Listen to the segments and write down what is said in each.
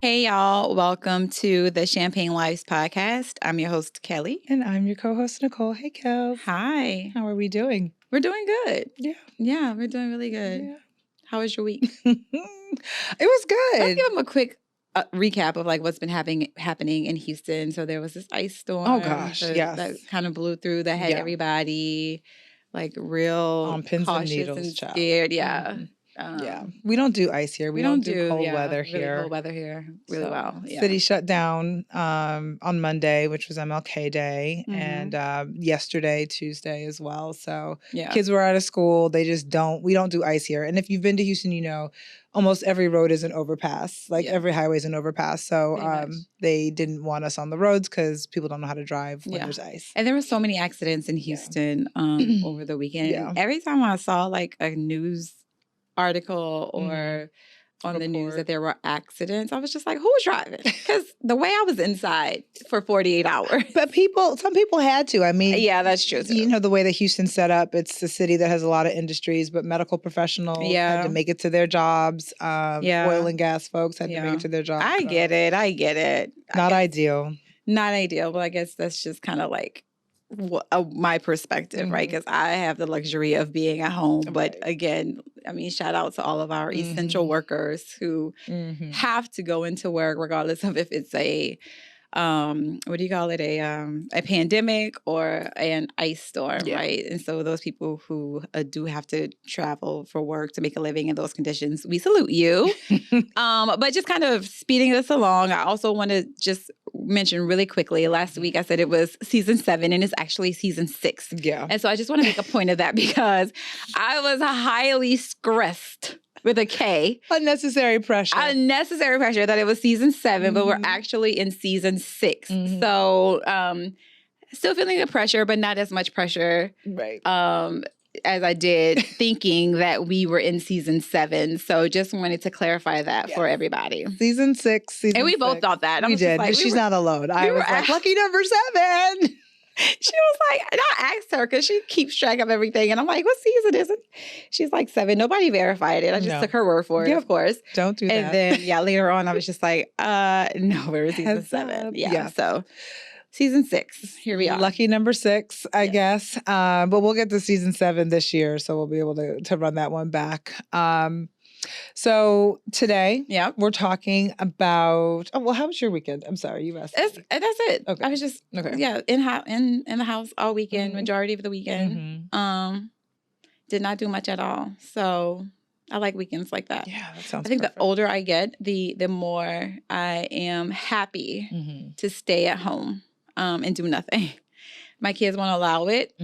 Hey, y'all. Welcome to the Champagne Lives podcast. I'm your host, Kelly. And I'm your co-host, Nicole. Hey, Kel. Hi. How are we doing? We're doing good. Yeah. Yeah, we're doing really good. Yeah. How was your week? It was Let's good. give them a quick recap of like what's been happening in Houston. So there was this ice storm. Oh, gosh. Yes. That kind of blew through. That had Yeah. everybody like real On pins and cautious needles, and child. scared. Yeah. Yeah. We don't do ice here. We don't do cold weather really here. cold weather here really So, well. Yeah. City shut down on Monday, which was MLK Day, and yesterday, Tuesday as well. So Yeah. kids were out of school. We don't do ice here. And if you've been to Houston, you know, almost every road is an overpass. Like every highway is an overpass. So they didn't want us on the roads because people don't know how to drive when there's ice. And there were so many accidents in Houston over the weekend. Yeah. And every time I saw like a news article or on the news that there were accidents, I was just like, who was driving? Because the way I was inside for 48 hours. But some people had to. I mean, yeah, that's true. You know, the way that Houston's set up, it's a city that has a lot of industries, but medical professionals had to make it to their jobs. Oil and gas folks had to make it to their jobs. I get it. Not ideal. Not ideal, but I guess that's just kind of like my perspective, right? Because I have the luxury of being at home. But again, I mean, shout out to all of our essential workers who have to go into work regardless of if it's a what do you call it? A pandemic or an ice storm, right? And so those people who do have to travel for work to make a living in those conditions, we salute you. But just kind of speeding this along, I also want to just mention really quickly, last week I said it was season 7 and it's actually season 6. Yeah. And so I just want to make a point of that because I was highly stressed with a K. Unnecessary pressure that it was season 7, but we're actually in season 6. So still feeling the pressure, but not as much pressure. Right. As I did thinking that we were in season 7. So just wanted to clarify that for everybody. Season 6. And we both thought that. We did. Like, she's not alone. I was like, lucky number 7. She was like, and I asked her because she keeps track of everything. And I'm like, what season is it? She's like 7. Nobody verified it. I just took her word for it, of course. Don't do that. And then, later on, I was just like, no, we're in season 7. Yeah. So season 6, here we are. Lucky number 6, I guess. But we'll get to season 7 this year, so we'll be able to run that one back. So today, we're talking about. Oh well, how was your weekend? I'm sorry, you asked. That's it. Okay. I was just in the house all weekend, majority of the weekend. Did not do much at all. So I like weekends like that. Yeah, that sounds. I think perfect. the older I get, the more I am happy to stay at home and do nothing. My kids won't allow it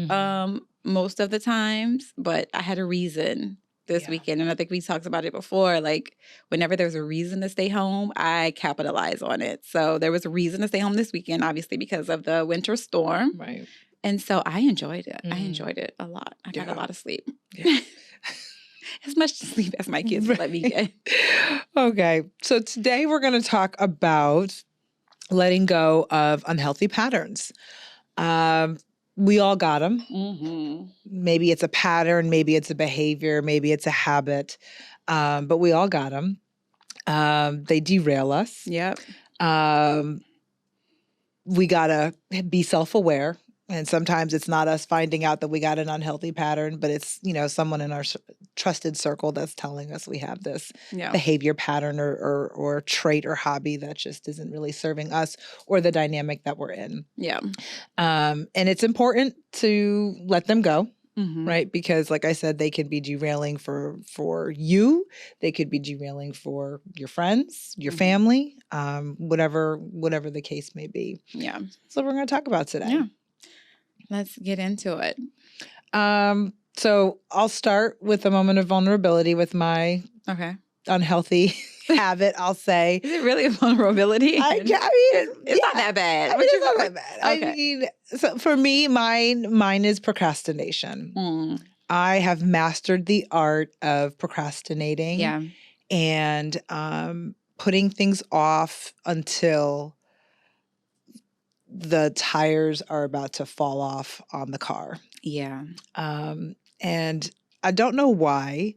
most of the times, but I had a reason this weekend. And I think we talked about it before. Like, whenever there's a reason to stay home, I capitalize on it. So there was a reason to stay home this weekend, obviously, because of the winter storm. Right. And so I enjoyed it. I enjoyed it a lot. I got a lot of sleep. Yeah. As much sleep as my kids let me get. Okay. So today we're going to talk about letting go of unhealthy patterns. We all got them. Maybe it's a pattern, maybe it's a behavior, maybe it's a habit, but we all got them. They derail us. Yep. We got to be self-aware. And sometimes it's not us finding out that we got an unhealthy pattern, but it's, someone in our trusted circle that's telling us we have this behavior pattern or trait or hobby that just isn't really serving us or the dynamic that we're in. Yeah. And it's important to let them go, right? Because like I said, they can be derailing for you. They could be derailing for your friends, your family, whatever the case may be. Yeah. So we're going to talk about today. Yeah. Let's get into it. So I'll start with a moment of vulnerability with my unhealthy habit, I'll say. Is it really a vulnerability? I mean, it's not that bad. I mean, it's not that bad. Okay. I mean, so for me, mine is procrastination. I have mastered the art of procrastinating and putting things off until the tires are about to fall off on the car. Yeah. And I don't know why.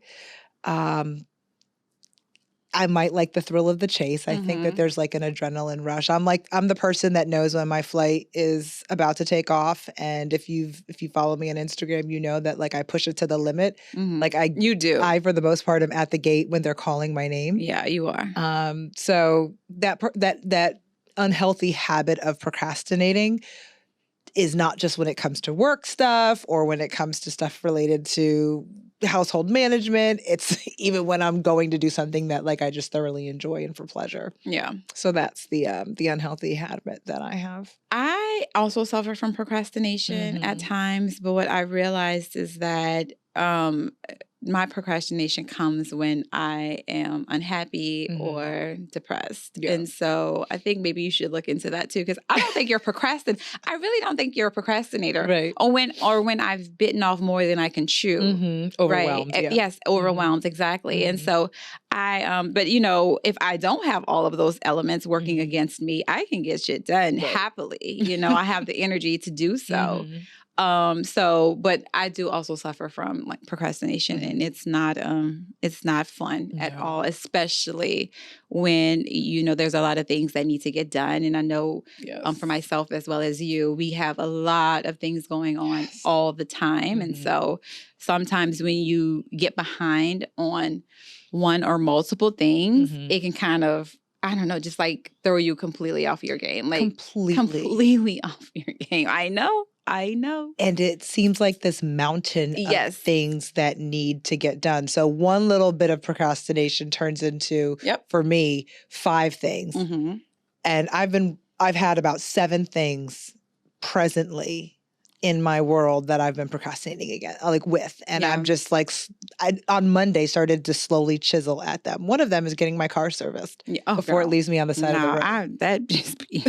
I might like the thrill of the chase. I think that there's like an adrenaline rush. I'm the person that knows when my flight is about to take off. And if you follow me on Instagram, you know that like I push it to the limit. Like You do. I for the most part am at the gate when they're calling my name. Yeah, you are. So that unhealthy habit of procrastinating is not just when it comes to work stuff or when it comes to stuff related to household management. It's even when I'm going to do something that like I just thoroughly enjoy and for pleasure. Yeah. So that's the unhealthy habit that I have. I also suffer from procrastination at times, but what I realized is that my procrastination comes when I am unhappy or depressed. Yeah. And so I think maybe you should look into that too, because I don't think you're procrastinating. I really don't think you're a procrastinator. Right. Or when I've bitten off more than I can chew. Overwhelmed. Right. Yeah. Yes, overwhelmed, exactly. And so but if I don't have all of those elements working against me, I can get shit done happily. I have the energy to do so. But I do also suffer from like procrastination, and it's not fun at all, especially when, there's a lot of things that need to get done. And I know for myself as well as you, we have a lot of things going on all the time. And so sometimes when you get behind on one or multiple things, it can kind of, I don't know, just like throw you completely off your game. Like completely off your game. I know. And it seems like this mountain of things that need to get done. So one little bit of procrastination turns into, for me, 5 things. And I've had about 7 things presently in my world that I've been procrastinating again, with. And I'm just like, on Monday started to slowly chisel at them. One of them is getting my car serviced before it leaves me on the side of the road. That just be...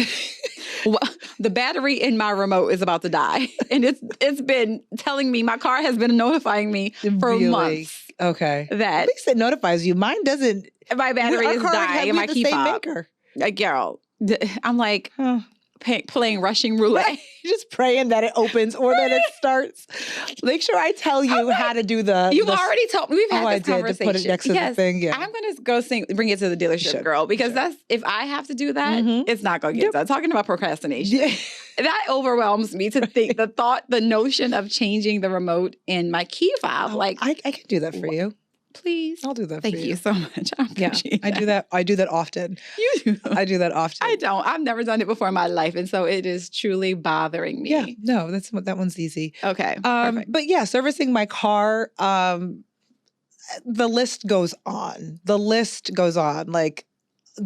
Well, the battery in my remote is about to die. And it's been telling me, my car has been notifying me for months. Okay. That at least it notifies you. Mine doesn't. My battery is dying and my key fob. Like, girl, I'm like playing Russian roulette. Just praying that it opens or that it starts. Make sure I tell you how to do the... You've already told me. We've had this conversation. To put it next to the thing. Yeah. I'm going to go bring it to the dealership, girl, because if I have to do that, it's not going to get done. Talking about procrastination. That overwhelms me to think the notion of changing the remote in my key fob. I can do that for you. Please. I'll do that for you. Thank you so much. I appreciate that. I do that often. You do. I do that often. I don't. I've never done it before in my life. And so it is truly bothering me. Yeah. No, that one's easy. Okay. But yeah, servicing my car, the list goes on. Like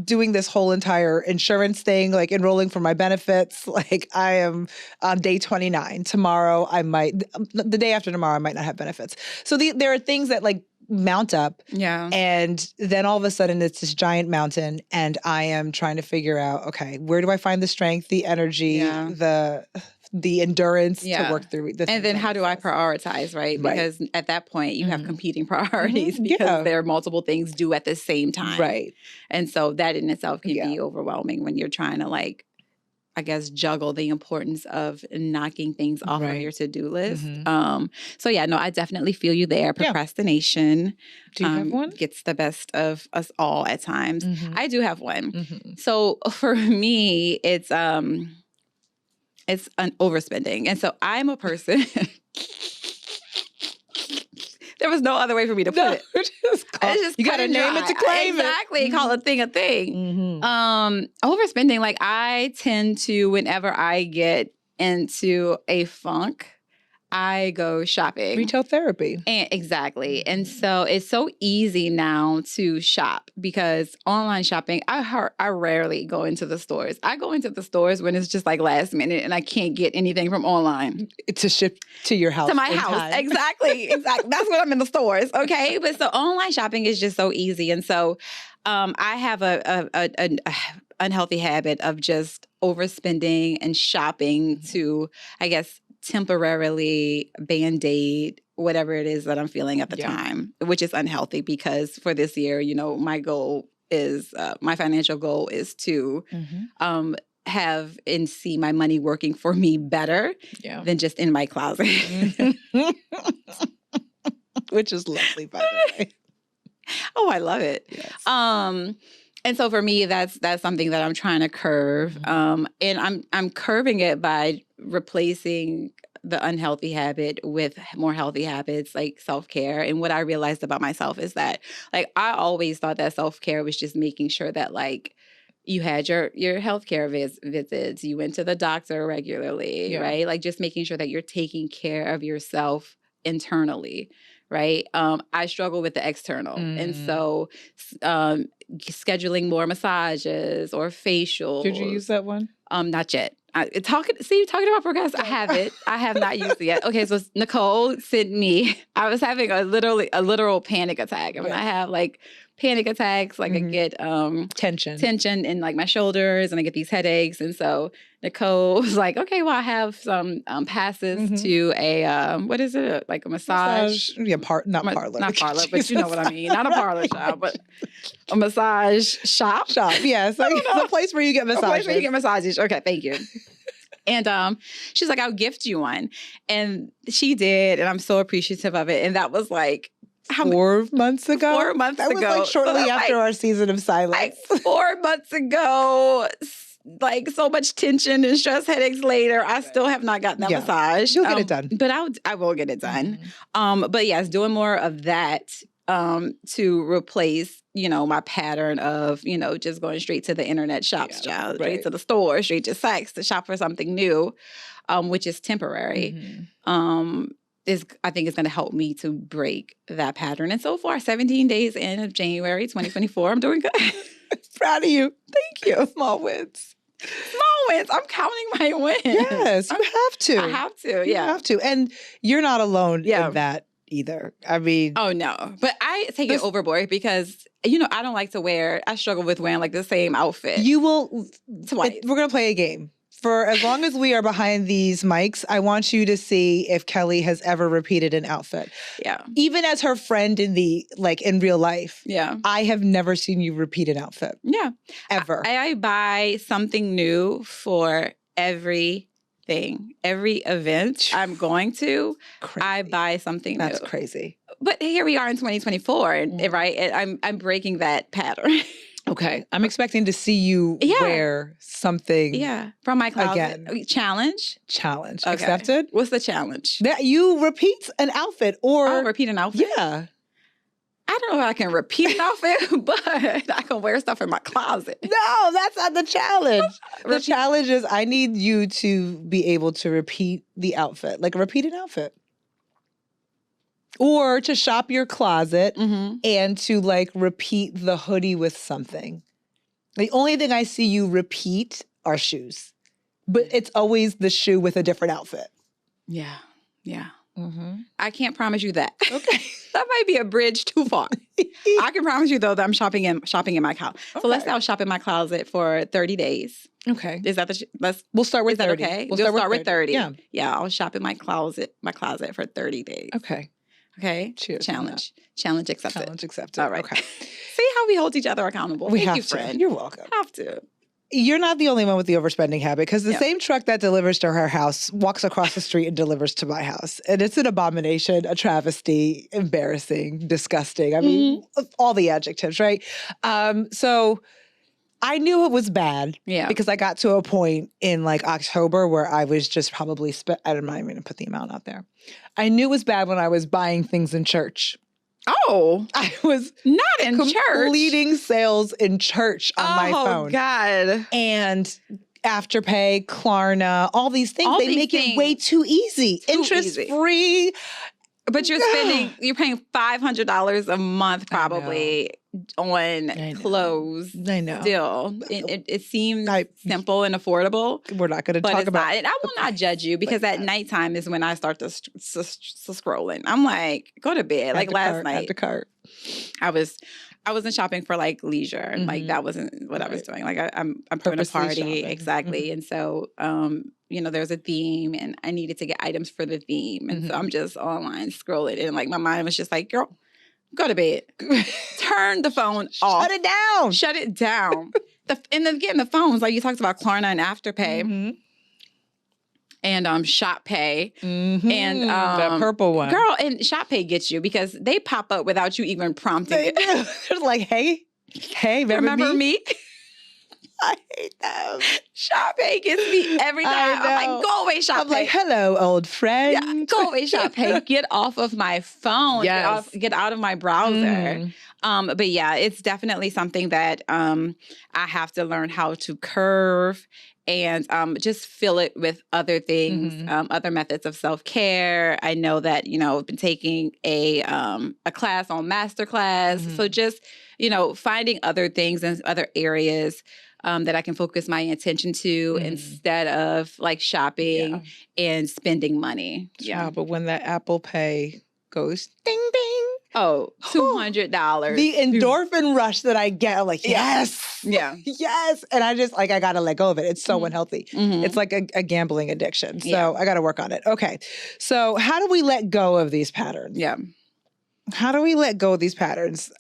doing this whole entire insurance thing, like enrolling for my benefits. Like I am on day 29. Tomorrow the day after tomorrow, I might not have benefits. So there are things that like mount up. Yeah. And then all of a sudden it's this giant mountain and I am trying to figure out, okay, where do I find the strength, the energy, the endurance to work through this? And then how do I prioritize, right? Because at that point you have competing priorities because there are multiple things due at the same time. Right. And so that in itself can be overwhelming when you're trying to like, I guess, juggle the importance of knocking things off of your to-do list. So I definitely feel you there. Procrastination do you have one? Gets the best of us all at times. I do have one. So for me, it's an overspending. And so I'm a person... There was no other way for me to put it. You got to name it to claim it. Exactly. Call a thing a thing. Overspending, like I tend to, whenever I get into a funk, I go shopping. Retail therapy. Exactly. And so it's so easy now to shop because online shopping, I rarely go into the stores. I go into the stores when it's just like last minute and I can't get anything from online. To ship to your house. To my house. Time. Exactly. That's when I'm in the stores. Okay. But so online shopping is just so easy. And so I have an unhealthy habit of just overspending and shopping to, I guess, temporarily Band-Aid whatever it is that I'm feeling at the time, which is unhealthy because for this year, my goal is, my financial goal is to have and see my money working for me better than just in my closet. Which is lovely, by the way. Oh, I love it. Yes. And so for me, that's something that I'm trying to curve. And I'm curving it by replacing the unhealthy habit with more healthy habits like self-care. And what I realized about myself is that like I always thought that self-care was just making sure that like you had your healthcare visits, you went to the doctor regularly, right? Like just making sure that you're taking care of yourself internally. Right. I struggle with the external. And so scheduling more massages or facials. Did you use that one? Not yet. Talking about progress. I have it. I have not used it yet. Okay, so Nicole sent me. I was having a literal panic attack, and when I have like panic attacks, like I get tension in like my shoulders, and I get these headaches, and so Nicole was like, "Okay, well, I have some passes to a what is it? Like a massage? Yeah, not parlor, but you know what I mean. Not a parlor shop, but a massage shop. Yes, like the place where you get massages. A place where you get massages. Okay, thank you." And she's like, "I'll gift you one," and she did, and I'm so appreciative of it. And that was like 4 months ago. 4 months ago. That was like shortly after our season of silence. Like 4 months ago. Like so much tension and stress, headaches later. I still have not gotten that massage. You'll get it done. But I will get it done. But yes, doing more of that to replace, my pattern of, just going straight to the internet shops, straight to the store, straight to Saks to shop for something new, which is temporary. I think is going to help me to break that pattern. And so far, 17 days in of January 2024, I'm doing good. Proud of you. Thank you. Small wins. Small wins. I'm counting my wins. Yes, you have to. I have to. Yeah. You have to. And you're not alone in that either. I mean. Oh, no. But I take it overboard because, I don't like to I struggle with wearing like the same outfit. You will. Twice. We're going to play a game. For as long as we are behind these mics, I want you to see if Kelly has ever repeated an outfit. Yeah. Even as her friend in real life. Yeah. I have never seen you repeat an outfit. Yeah. Ever. I buy something new for every event I'm going to. Crazy. I buy something new. That's crazy. But here we are in 2024, right? And I'm breaking that pattern. Okay. I'm expecting to see you wear something. Yeah. From my closet. Again. Challenge. Okay. Accepted. What's the challenge? That you repeat an outfit or. Repeat an outfit? Yeah. I don't know if I can repeat an outfit, but I can wear stuff in my closet. No, that's not the challenge. The challenge is I need you to be able to repeat the outfit. Like repeat an outfit. Or to shop your closet and to repeat the hoodie with something. The only thing I see you repeat are shoes. But it's always the shoe with a different outfit. Yeah. Yeah. I can't promise you that. Okay. That might be a bridge too far. I can promise you though that I'm shopping in my closet. Okay. So let's say I'll shop in my closet for 30 days. Okay. Is that we'll start with 30. Is that okay? We'll start with 30. Yeah. Yeah, I'll shop in my closet for 30 days. Okay. Okay. Cheers. Challenge accepted. Challenge accepted. All right. Okay. See how we hold each other accountable. Thank you, friend. You're welcome. Have to. You're not the only one with the overspending habit because the same truck that delivers to her house walks across the street and delivers to my house. And it's an abomination, a travesty, embarrassing, disgusting. I mean, all the adjectives, right? So I knew it was bad because I got to a point in October where I was just probably I'm not even going to put the amount out there. I knew it was bad when I was buying things in church. Oh, I was not in church. Completing sales in church on my phone. Oh, God. And Afterpay, Klarna, all these things, they make it way too easy. Interest-free. But you're paying $500 a month probably on clothes. I know. Still, it seems simple and affordable. We're not going to talk about it. I will not judge you because at nighttime is when I start to scrolling. I'm like, go to bed. Last night, at the cart. I wasn't shopping for leisure. That wasn't what I was doing. I'm throwing a party. Shopping. Exactly. And so, there's a theme and I needed to get items for the theme. And so I'm just online scrolling and my mind was just like, girl, go to bed. Turn the phone off. Shut it down. And again, the phones, you talked about Klarna and Afterpay. and Shop Pay. And the purple one. Girl, and Shop Pay gets you because they pop up without you even prompting They it. do. They're like, hey, remember me? I hate them. Shop Pay gets me every time. I'm like, go away, Shop Pay. I'm like, hello, old friend. Yeah, go away, Shop Pay. Get off of my phone. Yes. Get out of my browser. But yeah, it's definitely something that I have to learn how to curve and just fill it with other things, other methods of self-care. I know that, I've been taking a class on Masterclass. So just, finding other things and other areas that I can focus my attention to instead of like shopping and spending money. Yeah, but when that Apple Pay goes ding, ding. Oh, $200. The endorphin rush that I get, I'm like, yes. Yeah. Yes. And I just, I got to let go of it. It's so unhealthy. It's like a gambling addiction. So I got to work on it. Okay. So how do we let go of these patterns? Yeah. How do we let go of these patterns?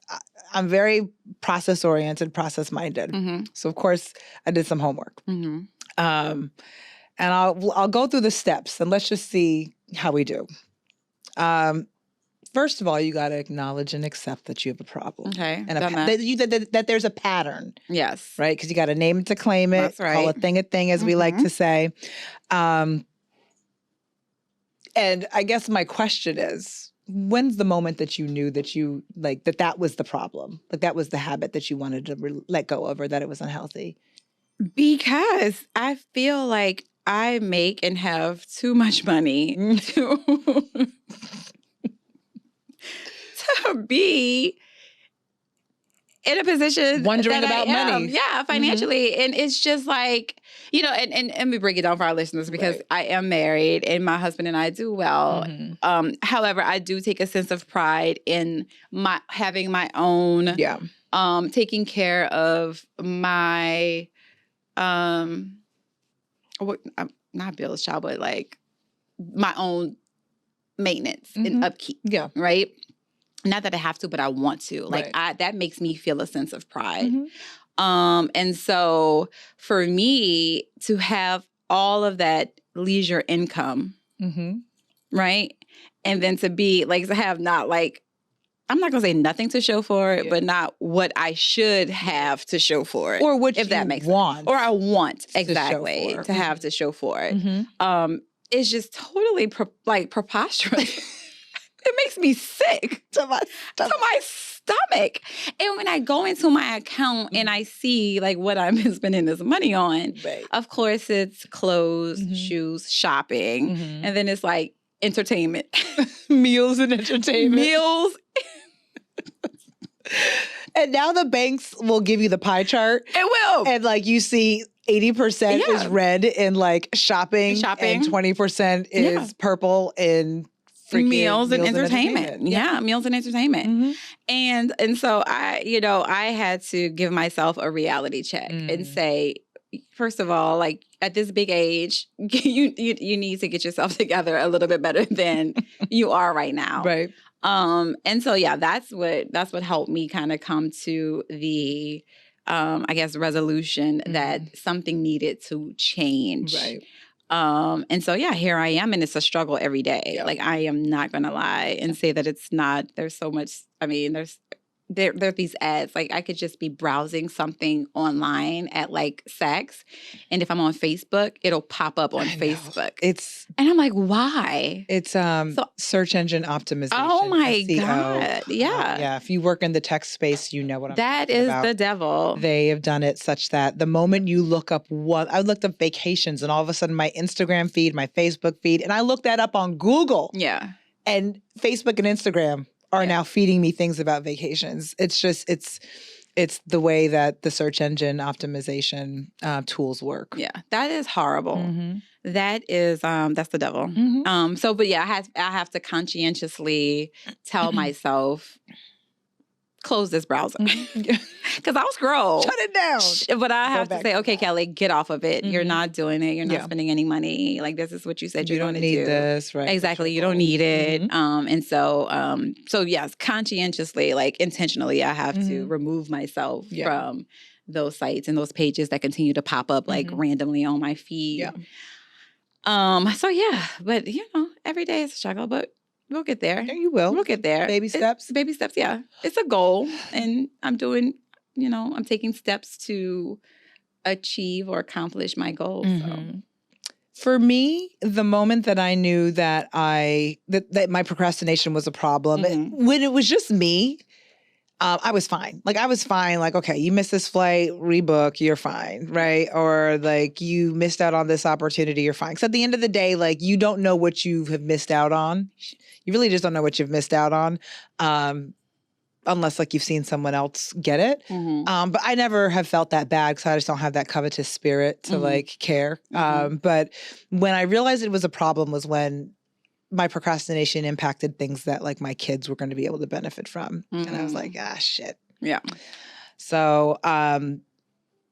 I'm very process-oriented, process-minded. So, of course, I did some homework. And I'll go through the steps, and let's just see how we do. First of all, you got to acknowledge and accept that you have a problem. Okay. And that there's a pattern. Yes. Right? Because you got to name it to claim it. That's right. Call a thing, as we like to say. And I guess my question is, when's the moment that you knew that you, like, that was the problem? Like, that was the habit that you wanted to let go of, or that it was unhealthy? Because I feel like I make and have too much money to be in a position wondering that about money. Yeah, financially. And it's just like, and we break it down for our listeners because I am married and my husband and I do well. However, I do take a sense of pride in having my own, taking care of my, not bills, child, but like my own maintenance and upkeep. Yeah. Right. Not that I have to, but I want to. Like that makes me feel a sense of pride. And so for me to have all of that leisure income, right? And then to be like, to have not like, I'm not going to say nothing to show for it, but not what I should have to show for it. Or what if that makes sense. Or I want, exactly, to have to show for it. It's just totally preposterous. It makes me sick to my stomach. And when I go into my account and I see like what I've been spending this money on, of course it's clothes, shoes, shopping, and then it's like entertainment. Meals and entertainment. Meals. And now the banks will give you the pie chart. It will. And like you see 80% is red in like shopping. And 20% is purple in meals and entertainment. Yeah, meals and entertainment. And so I had to give myself a reality check and say, first of all, like at this big age, you need to get yourself together a little bit better than you are right now. Right. And so that's what helped me kind of come to the I guess resolution that something needed to change. Right. And so, here I am, and it's a struggle every day. Like, I am not going to lie and say that it's not. There's so much. I mean, there are these ads. Like, I could just be browsing something online at like sex, and if I'm on Facebook, it'll pop up on Facebook. And I'm like, why? It's search engine optimization. Oh my SEO. God! Yeah, yeah. If you work in the tech space, you know what I'm that talking about. That is the devil. They have done it such that the moment you look up I looked up vacations, and all of a sudden my Instagram feed, my Facebook feed, and I looked that up on Google. Yeah, and Facebook and Instagram are now feeding me things about vacations. It's just, it's the way that the search engine optimization tools work. Yeah, that is horrible. That is, that's the devil. So, but I have to conscientiously tell myself, close this browser. Because I'll scroll. Shut it down. But I have to say, okay, Kelly, get off of it. You're not doing it. You're not spending any money. Like, this is what you said you're going to do. You don't need this, right? Exactly. You don't need it. And so yes, conscientiously, like intentionally, I have to remove myself from those sites and those pages that continue to pop up like randomly on my feed. So yeah, but every day is a struggle, but we'll get there. Yeah, you will. We'll get there. Baby steps. Baby steps, yeah. It's a goal, and I'm doing, I'm taking steps to achieve or accomplish my goals. So. For me, the moment that I knew that that my procrastination was a problem, when it was just me, I was fine. Like, I was fine. Like, okay, you missed this flight, rebook, you're fine, right? Or like, you missed out on this opportunity, you're fine. Because at the end of the day, like, you don't know what you have missed out on. You really just don't know what you've missed out on. Unless like you've seen someone else get it. But I never have felt that bad because I just don't have that covetous spirit to like care. But when I realized it was a problem was when my procrastination impacted things that like my kids were going to be able to benefit from. And I was like, shit. Yeah. So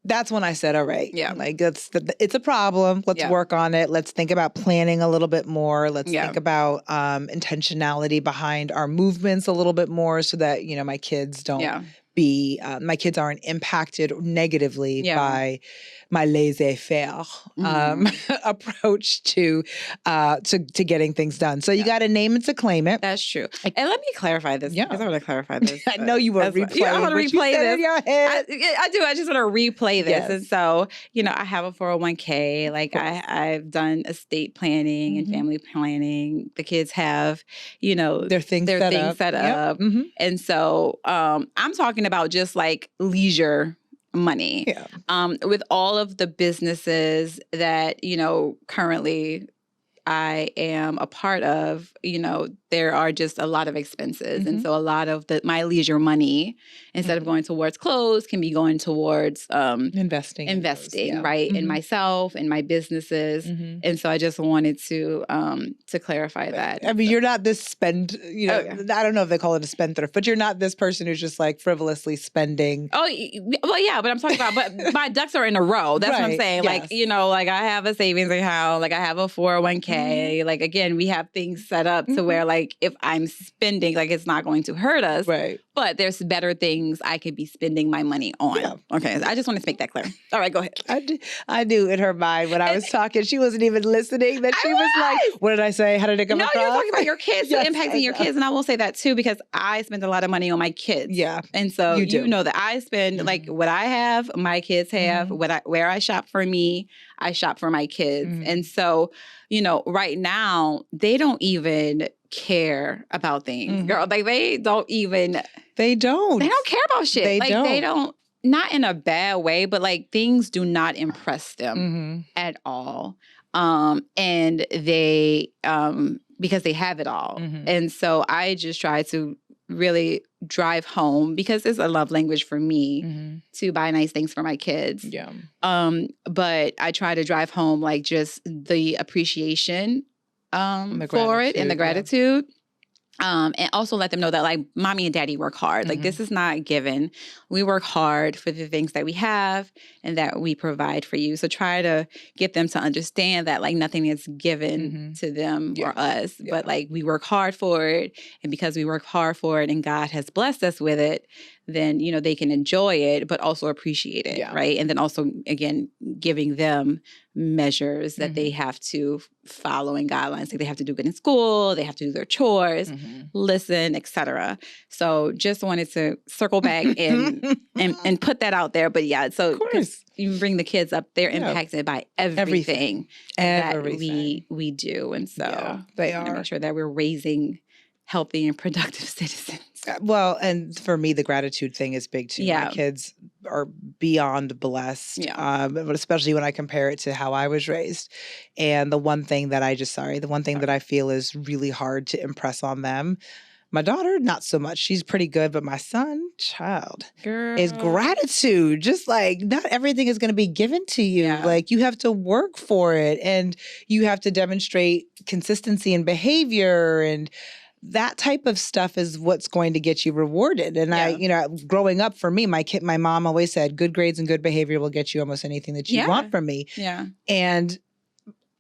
that's when I said, all right, like it's a problem. Let's work on it. Let's think about planning a little bit more. Let's think about intentionality behind our movements a little bit more so that, my kids don't my kids aren't impacted negatively by my laissez-faire approach to getting things done. So you got to name it to claim it. That's true. And let me clarify this. Yeah. Because I want to clarify this. I know you want to replay. I want to replay this. In your head. I do. I just want to replay this. Yes. And so, I have a 401k. Like I've done estate planning and family planning. The kids have, their things set up. And so I'm talking about just like leisure money. With all of the businesses that, currently I am a part of, there are just a lot of expenses. And so a lot of my leisure money, instead of going towards clothes, can be going towards investing, right? In myself, in my businesses. And so I just wanted to clarify that. I mean, you're not this I don't know if they call it a spendthrift, but you're not this person who's just like frivolously spending. Oh, well, yeah, but I'm talking about, but my ducks are in a row. That's what I'm saying. Yes. Like, like I have a savings account, like I have a 401k. Like, again, we have things set up to where like, if I'm spending, like it's not going to hurt us. Right. But there's better things I could be spending my money on. Yeah. Okay. I just want to make that clear. All right, go ahead. I knew in her mind when I was talking, she wasn't even listening, that she was like, what did I say? How did it come across? No, you're talking about your kids, impacting your kids. And I will say that too, because I spend a lot of money on my kids. Yeah. And so you know that I spend like what I have, my kids have, where I shop for me, I shop for my kids. And so, right now, they don't even care about things, girl. Like they don't care about shit. They don't, not in a bad way, but like things do not impress them at all. And they, because they have it all. And so I just try to really drive home, because it's a love language for me to buy nice things for my kids. Yeah. But I try to drive home like just the appreciation for it and the gratitude. And also let them know that like mommy and daddy work hard. Like this is not given. We work hard for the things that we have and that we provide for you. So try to get them to understand that like nothing is given to them or us, but like we work hard for it. And because we work hard for it and God has blessed us with it, then, they can enjoy it, but also appreciate it, right? And then also, again, giving them measures that they have to follow in guidelines. Like they have to do good in school, they have to do their chores, listen, etc. So just wanted to circle back and put that out there. But yeah, so you bring the kids up, they're impacted by everything that we do. And so they are. Make sure that we're raising healthy and productive citizens. Well, and for me, the gratitude thing is big too. My kids are beyond blessed, but especially when I compare it to how I was raised. And the one thing that that I feel is really hard to impress on them, my daughter, not so much. She's pretty good, but my son, is gratitude. Just like not everything is going to be given to you. Yeah. Like you have to work for it, and you have to demonstrate consistency in behavior, and that type of stuff is what's going to get you rewarded. And growing up for me, my mom always said, good grades and good behavior will get you almost anything that you want from me. Yeah. And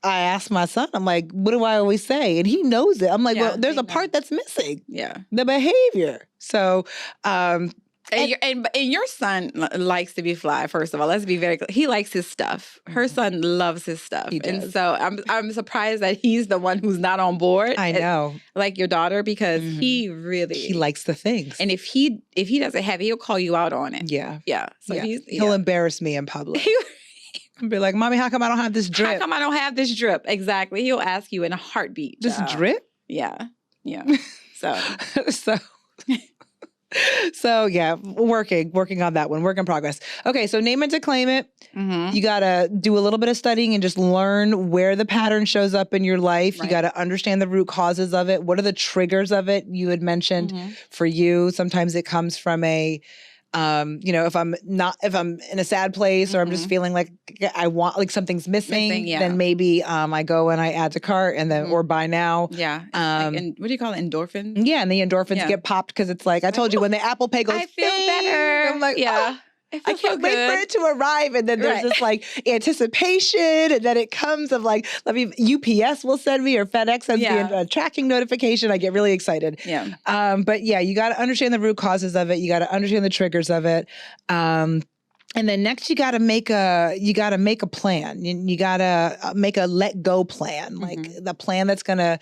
I asked my son, I'm like, what do I always say? And he knows it. I'm like, well, there's a part that's missing. Yeah. The behavior. So, And your son likes to be fly. First of all, let's be very clear. He likes his stuff. Her son loves his stuff, and so I'm surprised that he's the one who's not on board. I know, like your daughter, because he likes the things. And if he doesn't have it, he'll call you out on it. Yeah. So he'll embarrass me in public. He'll be like, "Mommy, how come I don't have this drip? How come I don't have this drip?" Exactly. He'll ask you in a heartbeat. This drip? Yeah. So. So yeah, working on that one, work in progress. Okay, so name it to claim it. You got to do a little bit of studying and just learn where the pattern shows up in your life. Right. You got to understand the root causes of it. What are the triggers of it? You had mentioned for you, sometimes it comes from a if I'm in a sad place or I'm just feeling like I want, like something's missing, then maybe I go and I add to cart and then, or buy now. Yeah. And what do you call it? Endorphins? Yeah. And the endorphins get popped because it's like, I told you when the Apple Pay goes, I feel better. I'm like, yeah. I can't wait for it to arrive. And then there's this like anticipation. And then it comes of like, UPS will send me or FedEx sends me a tracking notification. I get really excited. Yeah. But yeah, you got to understand the root causes of it. You got to understand the triggers of it. And then next you got to make a plan. You got to make a let go plan, like the plan that's going to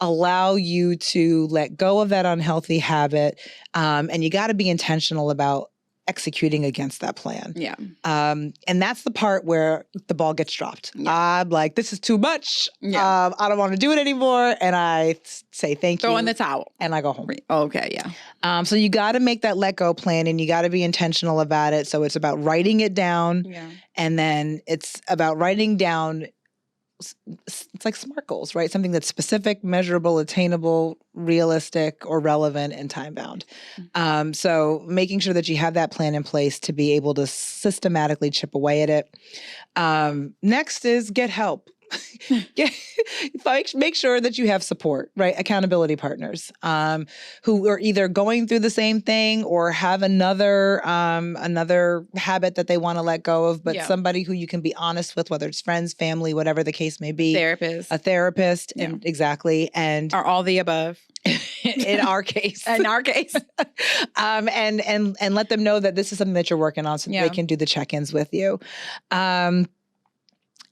allow you to let go of that unhealthy habit. And you got to be intentional about executing against that plan. Yeah. And that's the part where the ball gets dropped. Yeah. I'm like, this is too much. Yeah. I don't want to do it anymore. And I say thank you. Throw in the towel. And I go home. Okay, yeah. So you got to make that let go plan and you got to be intentional about it. So it's about writing it down. Yeah. And then it's about writing down, it's like SMART goals, right? Something that's specific, measurable, attainable, realistic, or relevant and time bound. So making sure that you have that plan in place to be able to systematically chip away at it. Next is get help. Make sure that you have support, right? Accountability partners who are either going through the same thing or have another habit that they want to let go of, but somebody who you can be honest with, whether it's friends, family, whatever the case may be. A therapist. And exactly. And are all the above. In our case. And let them know that this is something that you're working on so that they can do the check-ins with you.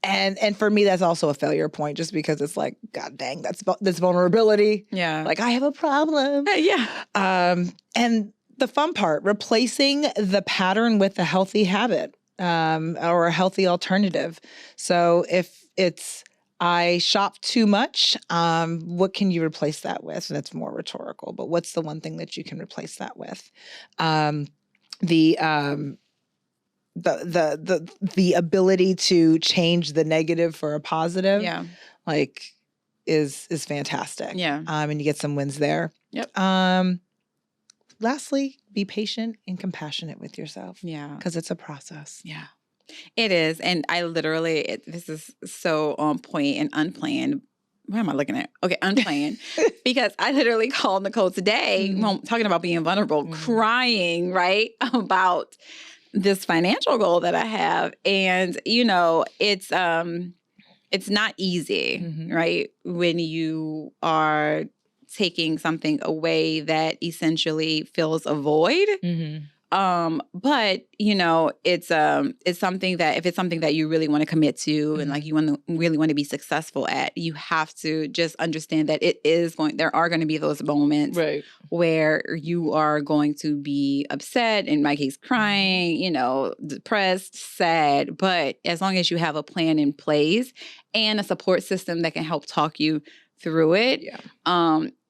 And for me, that's also a failure point just because it's like, God dang, that's vulnerability. Yeah. Like I have a problem. Yeah. And the fun part, replacing the pattern with a healthy habit or a healthy alternative. So if it's, I shop too much, what can you replace that with? And that's more rhetorical, but what's the one thing that you can replace that with? The ability to change the negative for a positive, is fantastic. Yeah. And you get some wins there. Yep. Lastly, be patient and compassionate with yourself. Yeah. Because it's a process. Yeah. It is. And I literally, this is so on point and unplanned. What am I looking at? Okay, unplanned. Because I literally called Nicole today, talking about being vulnerable, crying, right, about this financial goal that I have. And, it's not easy, right? When you are taking something away that essentially fills a void. But it's something that if it's something that you really want to commit to and like you really want to be successful at, you have to just understand that there are going to be those moments where you are going to be upset, in my case, crying, depressed, sad. But as long as you have a plan in place and a support system that can help talk you through it,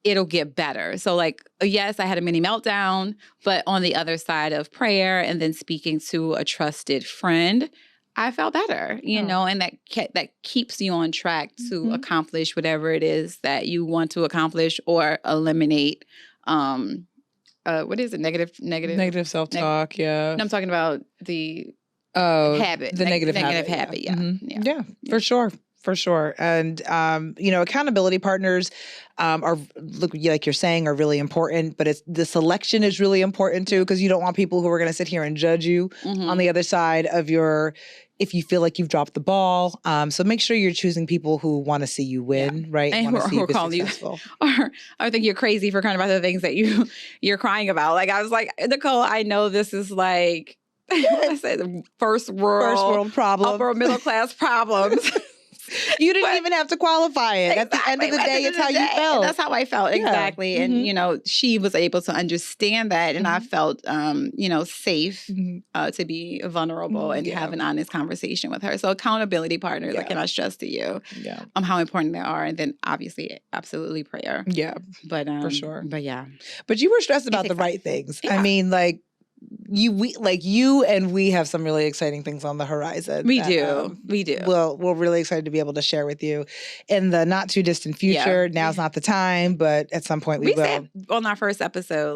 it'll get better. So like, yes, I had a mini meltdown, but on the other side of prayer and then speaking to a trusted friend, I felt better, and that keeps you on track to accomplish whatever it is that you want to accomplish or eliminate. What is it? Negative self-talk. Yeah. No, I'm talking about the habit. The negative habit. Yeah. Yeah, for sure. For sure. And, accountability partners like you're saying, are really important, but the selection is really important too, because you don't want people who are going to sit here and judge you on the other side of your if you feel like you've dropped the ball. So make sure you're choosing people who want to see you win, right? And Want to see you be calling successful. or I think you're crazy for crying about the things that you're crying about. Like I was like, Nicole, I know this is like what I say, the first world problem, upper middle class problems. You didn't even have to qualify it. At the end of the day, it's how you felt. That's how I felt. Yeah. Exactly. Mm-hmm. And, you know, she was able to understand that. And I felt, you know, safe to be vulnerable and have an honest conversation with her. So accountability partners, I cannot stress to you how important they are. And then obviously, absolutely prayer. Yeah. But for sure. But yeah. But you were stressed about the right things. Yeah. I mean, like, you and we have some really exciting things on the horizon. We do. We're really excited to be able to share with you in the not too distant future. Yeah. Now's not the time, but at some point we will. Said on our first episode,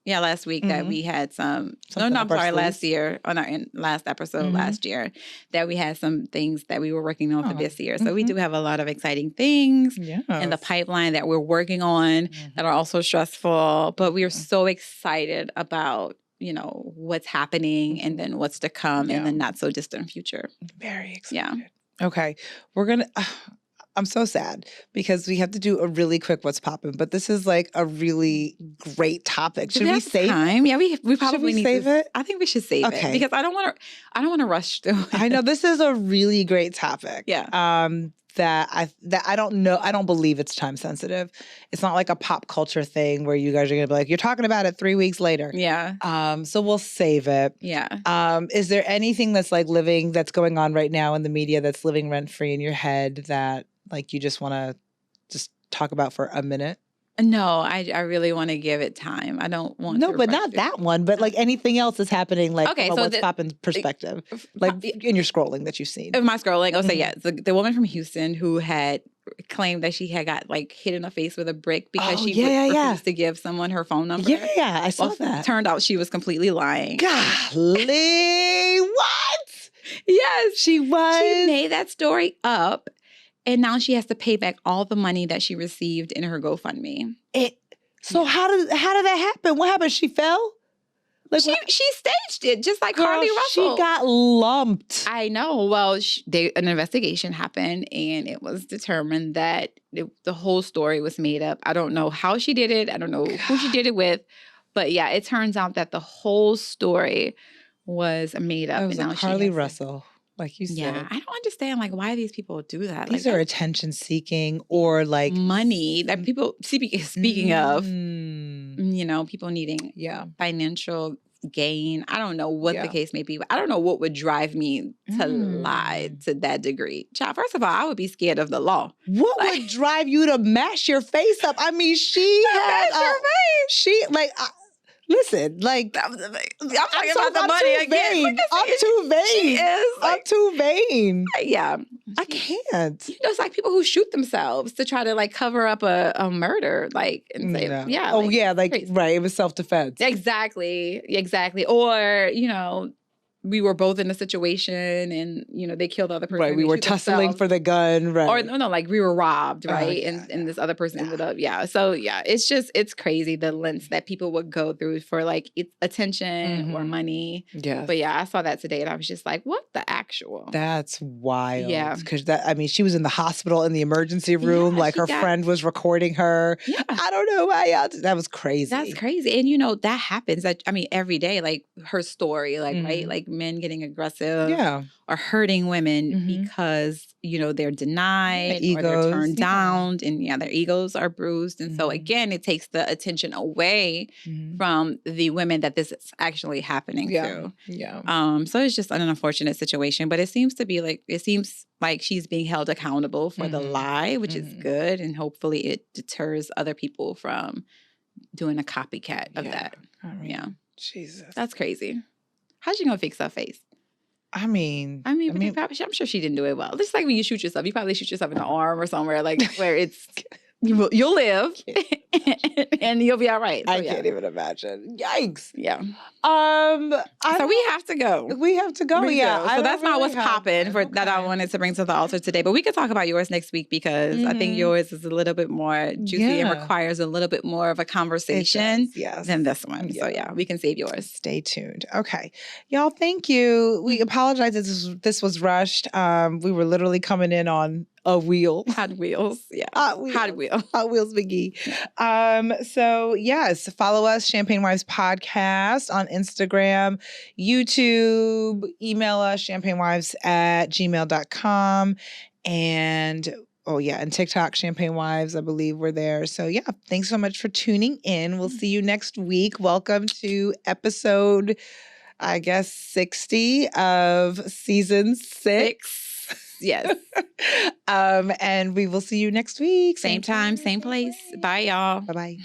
last week that we had last year on our last episode last year that we had some things that we were working on for this year. So we do have a lot of exciting things in the pipeline that we're working on that are also stressful, but we are so excited about, you know, what's happening and then what's to come in the not so distant future. Very excited. Yeah. Okay. I'm so sad because we have to do a really quick what's poppin', but this is like a really great topic. Should we save time? it? Yeah, we probably need to save it. I think we should save it because I don't want to rush through it. I know this is a really great topic. Yeah. That I don't know. I don't believe it's time sensitive. It's not like a pop culture thing where you guys are gonna be like, you're talking about it 3 weeks later. Yeah. So we'll save it. Yeah. Is there anything that's going on right now in the media that's living rent free in your head that like you just want to just talk about for a minute? No, I really want to give it time. I don't want to. No, but not that one. But like anything else that's happening, like from a what's poppin' perspective, like in your scrolling that you've seen. In my scrolling, I'll say yes. The woman from Houston who had claimed that she had got like hit in the face with a brick because she refused to give someone her phone number. Yeah, I saw that. Turned out she was completely lying. Golly, what? Yes, she was. She made that story up. And now she has to pay back all the money that she received in her GoFundMe. How did that happen? What happened? She fell? Like she staged it, just like Carly Russell. She got lumped. I know. Well, an investigation happened, and it was determined that the whole story was made up. I don't know how she did it. I don't know who she did it with. But yeah, it turns out that the whole story was made up. It was Carly Russell. Like you said. Yeah, I don't understand why these people do that. These are attention seeking or like money. Like people speaking of, you know, people needing financial gain. I don't know what the case may be, but I don't know what would drive me to lie to that degree. Child, first of all, I would be scared of the law. What would drive you to mash your face up? I mean, she had mash your face. She like. Listen, like I'm talking about the money again. I'm too vain. She is. I'm too vain. Yeah, I can't. You know, it's like people who shoot themselves to try to like cover up a murder, like and say, right. It was self-defense. Exactly. Or you know, we were both in a situation and, you know, they killed the other person. Right, we were tussling for the gun, right. Or no, like we were robbed, right? And this other person ended up, So it's crazy the lengths that people would go through for like attention or money. Yeah. But yeah, I saw that today and I was just like, what the actual? That's wild. Yeah. Because she was in the hospital in the emergency room, like her friend was recording her. Yeah. I don't know why that was crazy. That's crazy. And you know, that happens every day, like her story, like, right? Like men getting aggressive or hurting women because, you know, they're denied or they're turned down and their egos are bruised. And so again, it takes the attention away from the women that this is actually happening to. Yeah. So it's just an unfortunate situation, but it seems like she's being held accountable for the lie, which is good. And hopefully it deters other people from doing a copycat of that. Jesus. That's crazy. How's she gonna fix her face? I mean, I'm sure she didn't do it well. Just like when you shoot yourself, you probably shoot yourself in the arm or somewhere like where it's You'll live and you'll be all right. So, I can't even imagine. Yikes. Yeah. So we have to go. We have to go. Yeah. So that's not what's popping that I wanted to bring to the altar today. But we can talk about yours next week because I think yours is a little bit more juicy and requires a little bit more of a conversation than this one. So we can save yours. Stay tuned. Okay. Y'all, thank you. We apologize if this was rushed. We were literally coming in on a wheel. Hot Wheels. Yeah. Hot Wheels McGee. So yes, follow us, Champagne Wives Podcast on Instagram, YouTube, email us, champagnewives@gmail.com. And and TikTok, Champagne Wives, I believe we're there. So yeah, thanks so much for tuning in. We'll see you next week. Welcome to episode, I guess, 60 of season 6. Yes. And we will see you next week. Same time, same place. Bye, y'all. Bye-bye.